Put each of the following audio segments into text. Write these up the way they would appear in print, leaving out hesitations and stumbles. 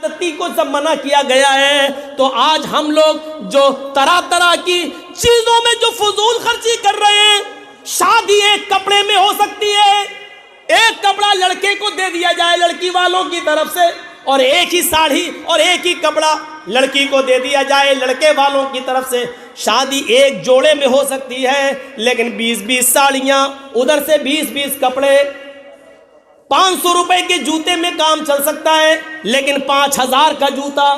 को जब मना किया गया है तो आज हम लोग जो तरह तरह की चीजों में जो फजूल खर्ची कर रहे हैं। शादी एक कपड़े में हो सकती है, एक कपड़ा लड़के को दे दिया जाए लड़की वालों की तरफ से, और एक ही साड़ी और एक ही कपड़ा लड़की को दे दिया जाए लड़के वालों की तरफ से। शादी एक जोड़े में हो सकती है, लेकिन 20-20 साड़ियां, उधर से 20-20 कपड़े, 500 रुपए के जूते में काम चल सकता है, लेकिन 5000 का जूता,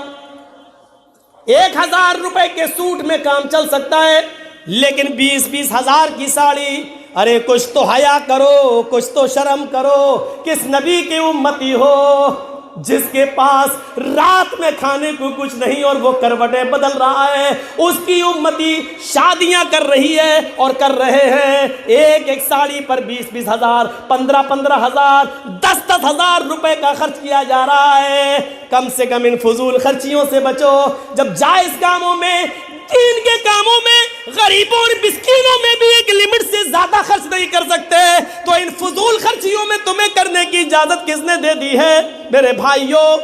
1000 रुपए के सूट में काम चल सकता है, लेकिन 20-20 हजार की साड़ी। अरे कुछ तो हया करो, कुछ तो शर्म करो। किस नबी की उम्मती हो जिसके पास रात में खाने को कुछ नहीं और वो करवटें बदल रहा है? उसकी उम्मती शादियां कर रही है और कर रहे हैं। एक एक साड़ी पर 20-20 हजार, 15-15 हजार, 10-10 हजार रुपए का खर्च किया जा रहा है। कम से कम इन फजूल खर्चियों से बचो। जब जायज कामों में, दीन के कामों में, गरीबों और मिस्कीनों में भी एक लिमिट से ज्यादा खर्च नहीं कर सकते, तो इन फजूल खर्चियों में तुम्हें करने की इजाजत किसने दे दी है? मेरे भाइयों,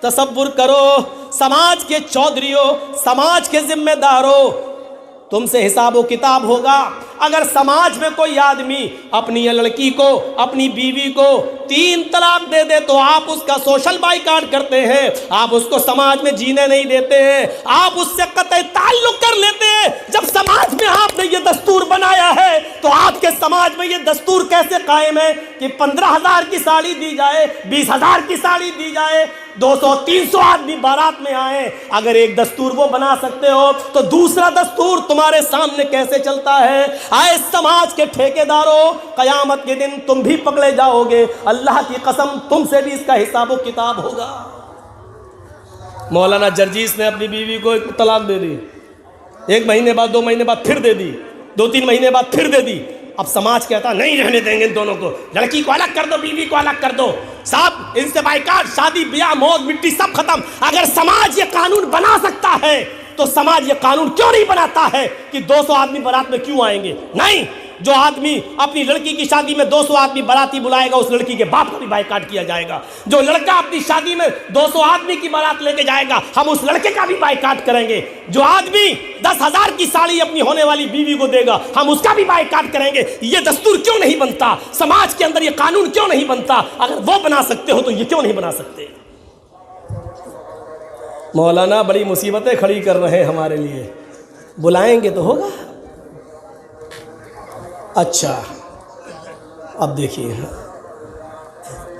तसव्वुर करो, समाज के चौधरियों, समाज के जिम्मेदारों, तुमसे हिसाब किताब होगा। अगर समाज में कोई आदमी अपनी लड़की को, अपनी बीवी को 3 तलाक दे दे तो आप उसका सोशल बाइकाट करते हैं, आप उसको समाज में जीने नहीं देते हैं, आप उससे कतई ताल्लुक कर लेते हैं। जब समाज में आपने ये दस्तूर बनाया है तो आपके समाज में ये दस्तूर कैसे कायम है कि 15,000 की साड़ी दी जाए, 20,000 की साड़ी दी जाए, 200-300 आदमी बारात में आए? अगर एक दस्तूर वो बना सकते हो तो दूसरा दस्तूर तुम्हारे सामने कैसे चलता है? आए समाज के ठेकेदारों, कयामत के दिन तुम भी पकड़े जाओगे। अल्लाह की कसम, तुमसे भी इसका हिसाब किताब होगा। मौलाना जर्जीस ने अपनी बीवी को एक तलाक दे दी, 1 महीने बाद, 2 महीने बाद फिर दे दी, 2-3 महीने बाद फिर दे दी। अब समाज कहता नहीं रहने देंगे इन दोनों को, लड़की को अलग कर दो, बीवी को अलग कर दो, साहब इनसे बाइकाट, शादी ब्याह मौत मिट्टी सब खत्म। अगर समाज ये कानून बना सकता है तो समाज ये कानून क्यों नहीं बनाता है कि 200 आदमी बारात में क्यों आएंगे? नहीं, जो आदमी अपनी लड़की की शादी में 200 आदमी बाराती बुलाएगा उस लड़की के बाप का भी बाइकाट किया जाएगा। जो लड़का अपनी शादी में 200 आदमी की बारात लेके जाएगा, हम उस लड़के का भी बाइकाट करेंगे। जो आदमी 10,000 की साड़ी अपनी होने वाली बीवी को देगा, हम उसका भी बाइकाट करेंगे। ये दस्तूर क्यों नहीं बनता? समाज के अंदर ये कानून क्यों नहीं बनता? अगर वो बना सकते हो तो ये क्यों नहीं बना सकते? मौलाना बड़ी मुसीबतें खड़ी कर रहे हैं हमारे लिए, बुलाएंगे तो होगा। अच्छा, अब देखिए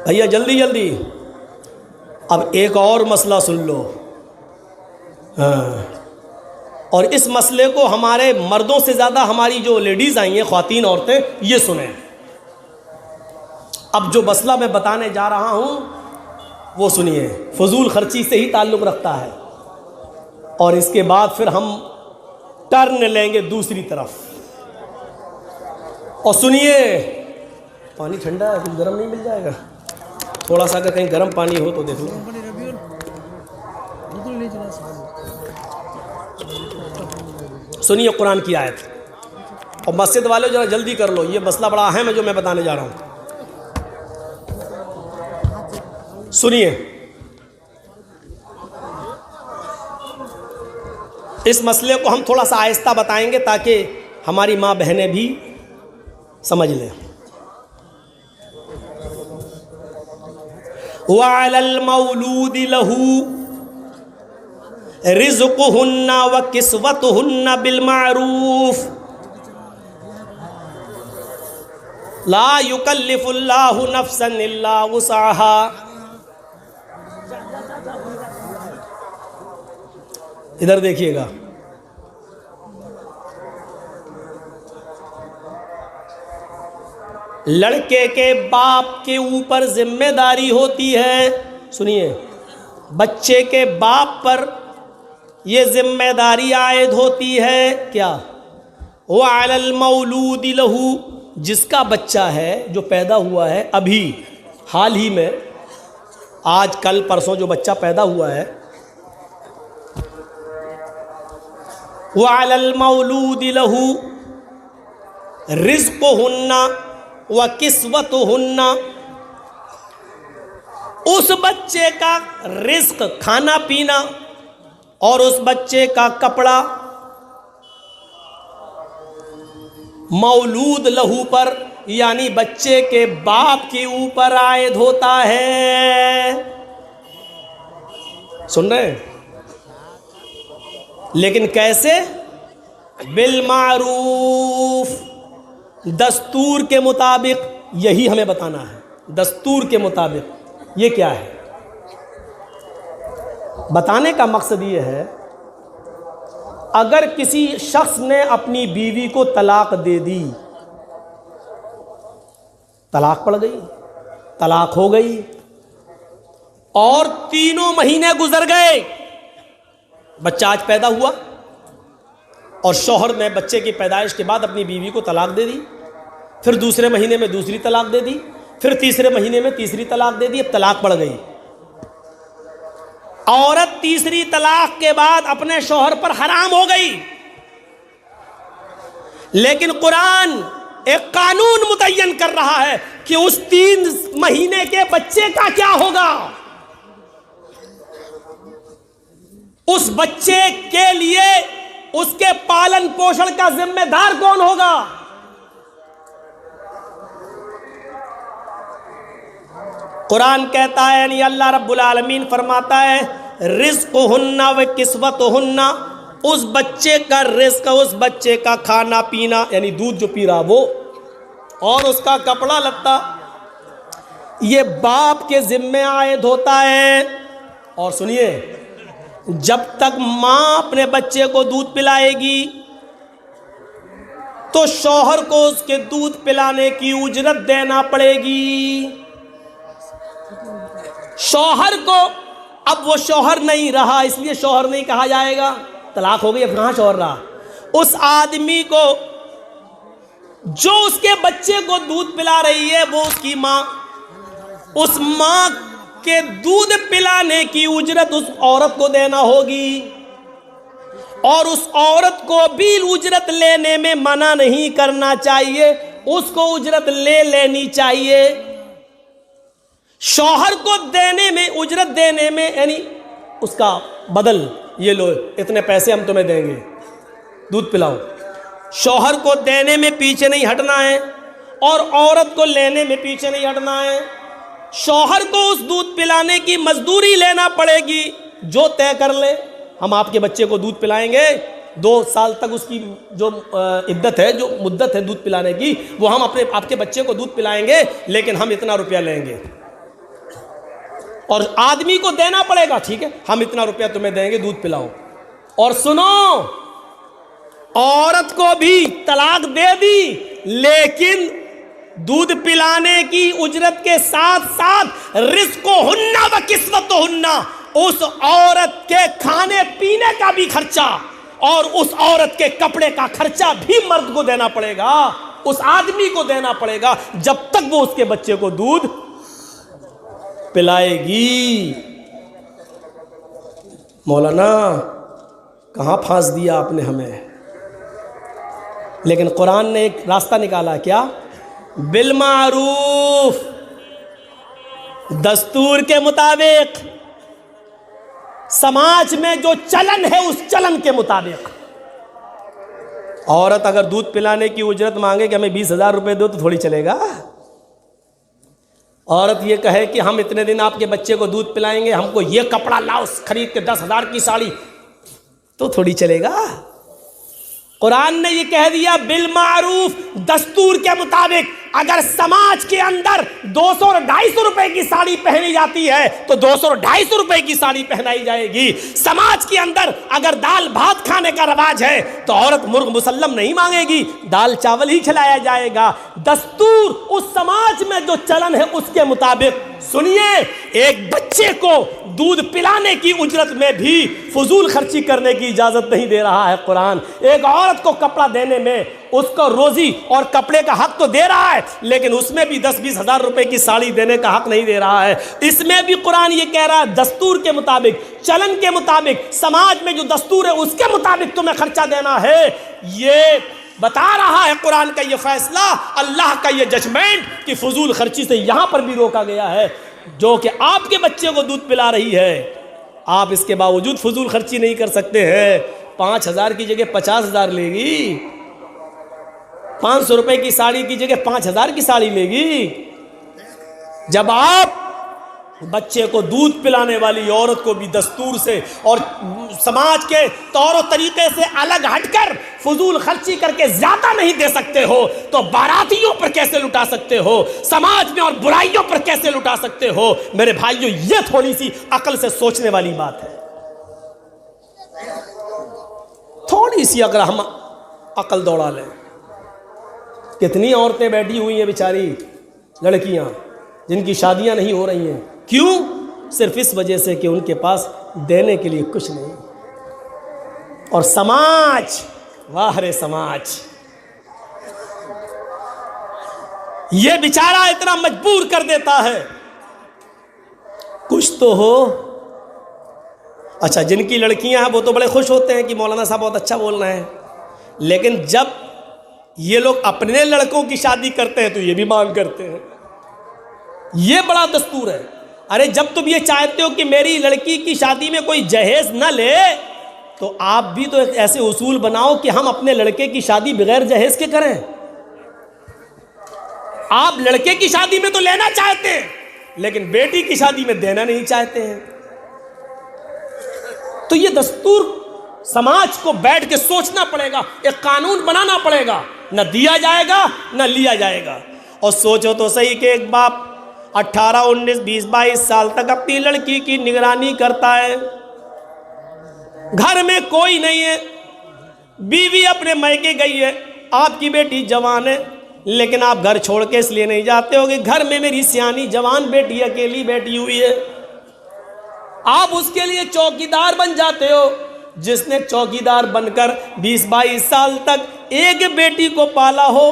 भैया, जल्दी जल्दी अब एक और मसला सुन लो। हाँ, और इस मसले को हमारे मर्दों से ज़्यादा हमारी जो लेडीज़ आई हैं, ख्वातीन औरतें, ये सुने। अब जो मसला मैं बताने जा रहा हूँ वो सुनिए, फजूल खर्ची से ही ताल्लुक़ रखता है, और इसके बाद फिर हम टर्न लेंगे दूसरी तरफ। और सुनिए, पानी ठंडा है, कुछ गर्म नहीं मिल जाएगा? थोड़ा सा अगर कहीं गर्म पानी हो तो देख लो। सुनिए कुरान की आयत, और मस्जिद वाले जरा जल्दी कर लो, ये मसला बड़ा अहम है जो मैं बताने जा रहा हूँ। सुनिए, इस मसले को हम थोड़ा सा आहिस्ता बताएंगे ताकि हमारी माँ बहनें भी समझ लें। वअलल मौलूदि लहू रिज़्क़ुहुन्ना व किस्वतुहुन्ना बिल मारूफ ला युकल्लिफुल्लाहु नफ्सन इल्ला वुसअहा। इधर देखिएगा, लड़के के बाप के ऊपर जिम्मेदारी होती है। सुनिए, बच्चे के बाप पर यह जिम्मेदारी आयद होती है क्या? वो अलल मौलूदि लहू, जिसका बच्चा है, जो पैदा हुआ है अभी हाल ही में, आज कल परसों जो बच्चा पैदा हुआ है, वो अलल मौलूदि लहू रिज़्क़ुहुन्ना व किस्वतुहुन्ना, उस बच्चे का रिस्क खाना पीना और उस बच्चे का कपड़ा मौलूद लहू पर यानी बच्चे के बाप के ऊपर आयद होता है। सुन रहे हैं? लेकिन कैसे? बिल मारूफ, दस्तूर के मुताबिक। यही हमें बताना है, दस्तूर के मुताबिक। ये क्या है? बताने का मकसद ये है, अगर किसी शख्स ने अपनी बीवी को तलाक दे दी, तलाक पड़ गई, तलाक हो गई, और 3 महीने गुजर गए, बच्चा आज पैदा हुआ, और शौहर ने बच्चे की पैदाइश के बाद अपनी बीवी को तलाक दे दी, फिर दूसरे महीने में दूसरी तलाक दे दी, फिर तीसरे महीने में तीसरी तलाक दे दी, अब तलाक पड़ गई। औरत तीसरी तलाक के बाद अपने शौहर पर हराम हो गई। लेकिन कुरान एक कानून मुतय्यन कर रहा है कि उस 3 महीने के बच्चे का क्या होगा। उस बच्चे के लिए उसके पालन पोषण का जिम्मेदार कौन होगा? कुरान कहता है, यानी अल्लाह रब्बुल आलमीन फरमाता है, रिज़्क़ुहुन्ना व किस्वतुहुन्ना, उस बच्चे का रिस्क, उस बच्चे का खाना पीना यानी दूध जो पी रहा वो, और उसका कपड़ा लत्ता, ये बाप के जिम्मे आयद होता है। और सुनिए, जब तक माँ अपने बच्चे को दूध पिलाएगी तो शौहर को उसके दूध पिलाने की उजरत देना पड़ेगी। शौहर को, अब वो शौहर नहीं रहा इसलिए शौहर नहीं कहा जाएगा, तलाक हो गई, अब कहाँ शौहर रहा। उस आदमी को जो उसके बच्चे को दूध पिला रही है वो उसकी माँ, उस माँ के दूध पिलाने की उजरत उस औरत को देना होगी, और उस औरत को भी उजरत लेने में मना नहीं करना चाहिए, उसको उजरत ले लेनी चाहिए। शौहर को देने में, उजरत देने में, यानी उसका बदल, ये लो इतने पैसे हम तुम्हें देंगे, दूध पिलाओ। शौहर को देने में पीछे नहीं हटना है और औरत को लेने में पीछे नहीं हटना है। शौहर को उस दूध पिलाने की मजदूरी लेना पड़ेगी, जो तय कर ले, हम आपके बच्चे को दूध पिलाएंगे, 2 साल तक उसकी जो इद्दत है, जो मुद्दत है दूध पिलाने की, वो हम आपके बच्चे को दूध पिलाएंगे, लेकिन हम इतना रुपया लेंगे। और आदमी को देना पड़ेगा, ठीक है हम इतना रुपया तुम्हें देंगे, दूध पिलाओ। और सुनो, औरत को भी तलाक दे दी, लेकिन दूध पिलाने की उजरत के साथ साथ रिज़्क़ुहुन्ना व किस्वतुहुन्ना, उस औरत के खाने पीने का भी खर्चा और उस औरत के कपड़े का खर्चा भी मर्द को देना पड़ेगा, उस आदमी को देना पड़ेगा, जब तक वो उसके बच्चे को दूध पिलाएगी। मौलाना कहाँ फांस दिया आपने हमें। लेकिन कुरान ने एक रास्ता निकाला, क्या? बिल मारूफ, दस्तूर के मुताबिक, समाज में जो चलन है उस चलन के मुताबिक। औरत अगर दूध पिलाने की उजरत मांगे कि हमें 20,000 रुपए दो तो थोड़ी चलेगा। औरत ये कहे कि हम इतने दिन आपके बच्चे को दूध पिलाएंगे, हमको ये कपड़ा लाओ खरीद के 10,000 की साड़ी, तो थोड़ी चलेगा। कुरान ने ये कह दिया बिल मारूफ, दस्तूर के मुताबिक। अगर समाज के अंदर 200 और 250 रुपए की साड़ी पहनी जाती है तो 200 और 250 रुपए की साड़ी पहनाई जाएगी। समाज के अंदर अगर दाल भात खाने का रवाज है तो औरत मुर्ग मुसल्लम नहीं मांगेगी, दाल चावल ही खिलाया जाएगा। दस्तूर उस समाज में जो चलन है उसके मुताबिक। सुनिए, एक बच्चे को दूध पिलाने की उजरत में भी फजूल खर्ची करने की इजाजत नहीं दे रहा है कुरान। एक औरत को कपड़ा देने में उसको रोजी और कपड़े का हक तो दे रहा है, लेकिन उसमें भी 10-20 हजार रुपए की साड़ी देने का हक नहीं दे रहा है। इसमें भी कुरान ये कह रहा है दस्तूर के मुताबिक, चलन के मुताबिक, समाज में जो दस्तूर है उसके मुताबिक तुम्हें खर्चा देना है। ये बता रहा है कुरान का ये फैसला, अल्लाह का ये जजमेंट कि फजूल खर्ची से यहां पर भी रोका गया है। जो कि आपके बच्चे को दूध पिला रही है, आप इसके बावजूद फजूल खर्ची नहीं कर सकते हैं। 5,000 की जगह 50,000 लेगी, 500 रुपए की साड़ी की जगह 5,000 की साड़ी लेगी। जब आप बच्चे को दूध पिलाने वाली औरत को भी दस्तूर से और समाज के तौर तरीके से अलग हटकर फजूल खर्ची करके ज्यादा नहीं दे सकते हो, तो बारातियों पर कैसे लुटा सकते हो, समाज में और बुराइयों पर कैसे लुटा सकते हो? मेरे भाइयों, ये थोड़ी सी अकल से सोचने वाली बात है। थोड़ी सी अगर हम अकल दौड़ा लें, कितनी औरतें बैठी हुई हैं बेचारी लड़कियां जिनकी शादियां नहीं हो रही हैं। क्यों? सिर्फ इस वजह से कि उनके पास देने के लिए कुछ नहीं। और समाज, वाह रे समाज, ये बेचारा इतना मजबूर कर देता है। कुछ तो हो। अच्छा, जिनकी लड़कियां हैं वो तो बड़े खुश होते हैं कि मौलाना साहब बहुत अच्छा बोल रहे हैं, लेकिन जब ये लोग अपने लड़कों की शादी करते हैं तो ये भी मांग करते हैं। ये बड़ा दस्तूर है। अरे जब तुम ये चाहते हो कि मेरी लड़की की शादी में कोई जहेज न ले, तो आप भी तो एक ऐसे उसूल बनाओ कि हम अपने लड़के की शादी बगैर जहेज के करें। आप लड़के की शादी में तो लेना चाहते हैं, लेकिन बेटी की शादी में देना नहीं चाहते हैं। तो ये दस्तूर समाज को बैठ के सोचना पड़ेगा, एक कानून बनाना पड़ेगा। न दिया जाएगा न लिया जाएगा। और सोचो तो सही कि एक बाप 18, 19, 20, 22 साल तक अपनी लड़की की निगरानी करता है, घर में कोई नहीं है, बीवी अपने मायके गई है, आपकी बेटी जवान है, लेकिन आप घर छोड़ के इसलिए नहीं जाते हो कि घर में मेरी सियानी जवान बेटी अकेली बैठी हुई है। आप उसके लिए चौकीदार बन जाते हो। जिसने चौकीदार बनकर 20-22 साल तक एक बेटी को पाला हो,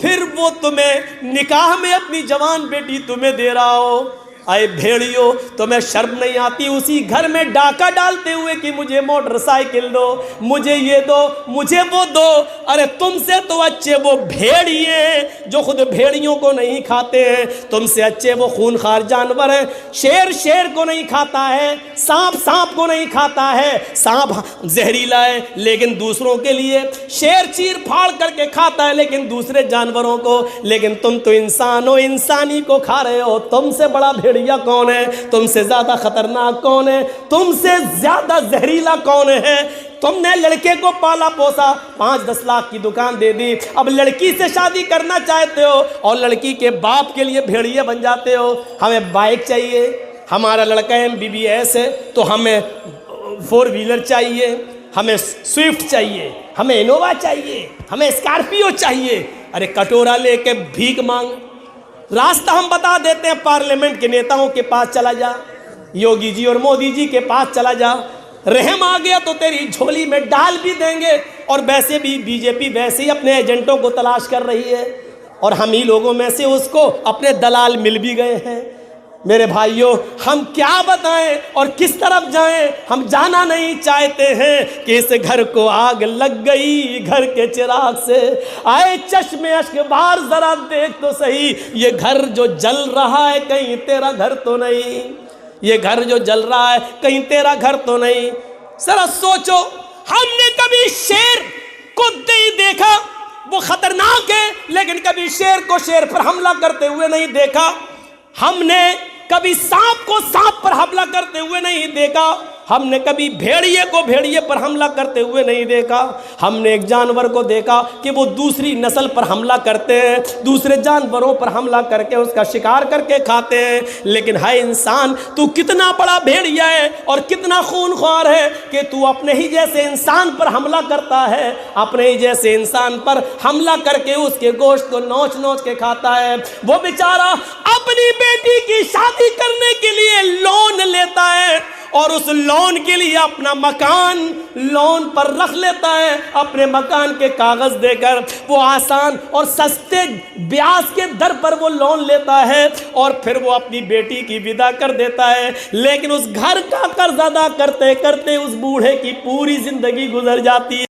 फिर वो तुम्हें निकाह में अपनी जवान बेटी तुम्हें दे रहा हो। आए भेड़ियो, तुम्हें शर्म नहीं आती उसी घर में डाका डालते हुए कि मुझे मोटरसाइकिल दो, मुझे ये दो, मुझे वो दो। अरे तुमसे तो अच्छे वो भेड़िए जो खुद भेड़ियों को नहीं खाते हैं, तुमसे अच्छे वो खूनखार जानवर हैं। शेर शेर को नहीं खाता है, सांप सांप को नहीं खाता है। सांप जहरीला है लेकिन दूसरों के लिए, शेर चीर फाड़ करके खाता है लेकिन दूसरे जानवरों को। लेकिन तुम तो इंसान हो, इंसानी को खा रहे हो। तुमसे बड़ा भेड़िया कौन है? तुमसे ज्यादा खतरनाक कौन है? तुमसे ज्यादा जहरीला कौन है? तुमने लड़के को पाला पोसा, 5-10 लाख की दुकान दे दी, अब लड़की से शादी करना चाहते हो और लड़की के बाप के लिए भेड़िए बन जाते हो। हमें बाइक चाहिए, हमारा लड़का MBBS है तो हमें 4 व्हीलर चाहिए, हमें स्विफ्ट चाहिए, हमें इनोवा चाहिए, हमें स्कॉर्पियो चाहिए। अरे कटोरा लेके भीख मांग। रास्ता हम बता देते हैं, पार्लियामेंट के नेताओं के पास चला जा, योगी जी और मोदी जी के पास चला जा, रहम आ गया तो तेरी झोली में डाल भी देंगे। और वैसे भी बीजेपी वैसे ही अपने एजेंटों को तलाश कर रही है और हम ही लोगों में से उसको अपने दलाल मिल भी गए हैं। मेरे भाइयों, हम क्या बताएं और किस तरफ जाएं? हम जाना नहीं चाहते हैं कि इस घर को आग लग गई घर के चिराग से। आए चश्मे अश्क बार जरा देख तो सही, ये घर जो जल रहा है कहीं तेरा घर तो नहीं। ये घर जो जल रहा है कहीं तेरा घर तो नहीं। जरा सोचो, हमने कभी शेर को नहीं देखा, वो खतरनाक है, लेकिन कभी शेर को शेर पर हमला करते हुए नहीं देखा। हमने कभी सांप को सांप पर हमला करते हुए नहीं देखा। हमने कभी भेड़िए को भेड़िए पर हमला करते हुए नहीं देखा। हमने एक जानवर को देखा कि वो दूसरी नस्ल पर हमला करते हैं, दूसरे जानवरों पर हमला करके उसका शिकार करके खाते हैं। लेकिन हाय इंसान, तू कितना बड़ा भेड़िया है और कितना खूनख्वार है कि तू अपने ही जैसे इंसान पर हमला करता है, अपने ही जैसे इंसान पर हमला करके उसके गोश्त को नोच नोच के खाता है। वो बेचारा अपनी बेटी की शादी करने के लिए लोन लेता है और उस लोन के लिए अपना मकान लोन पर रख लेता है। अपने मकान के कागज देकर वो आसान और सस्ते ब्याज के दर पर वो लोन लेता है और फिर वो अपनी बेटी की विदा कर देता है। लेकिन उस घर का कर्ज अदा करते करते उस बूढ़े की पूरी जिंदगी गुजर जाती है।